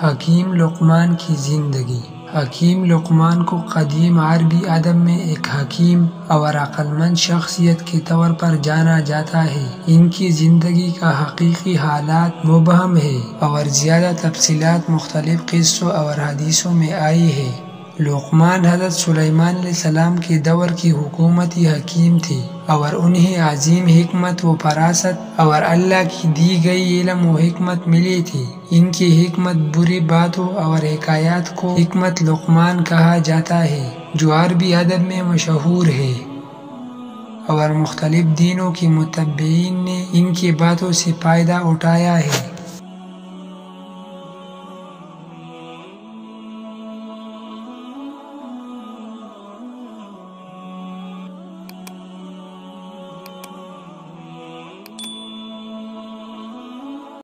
حکیم لقمان کی زندگی۔ حکیم لقمان کو قدیم عربی ادب میں ایک حکیم اور عقل مند شخصیت کے طور پر جانا جاتا ہے۔ ان کی زندگی کا حقیقی حالات مبہم ہے اور زیادہ تفصیلات مختلف قصوں اور حدیثوں میں آئی ہے۔ لقمان حضرت سلیمان علیہ السلام کے دور کی حکومتی حکیم تھے اور انہیں عظیم حکمت و فراست اور اللہ کی دی گئی علم و حکمت ملی تھی۔ ان کی حکمت بری باتوں اور حکایات کو حکمت لقمان کہا جاتا ہے، جو عربی ادب میں مشہور ہے اور مختلف دینوں کے متبعین نے ان کی باتوں سے فائدہ اٹھایا ہے۔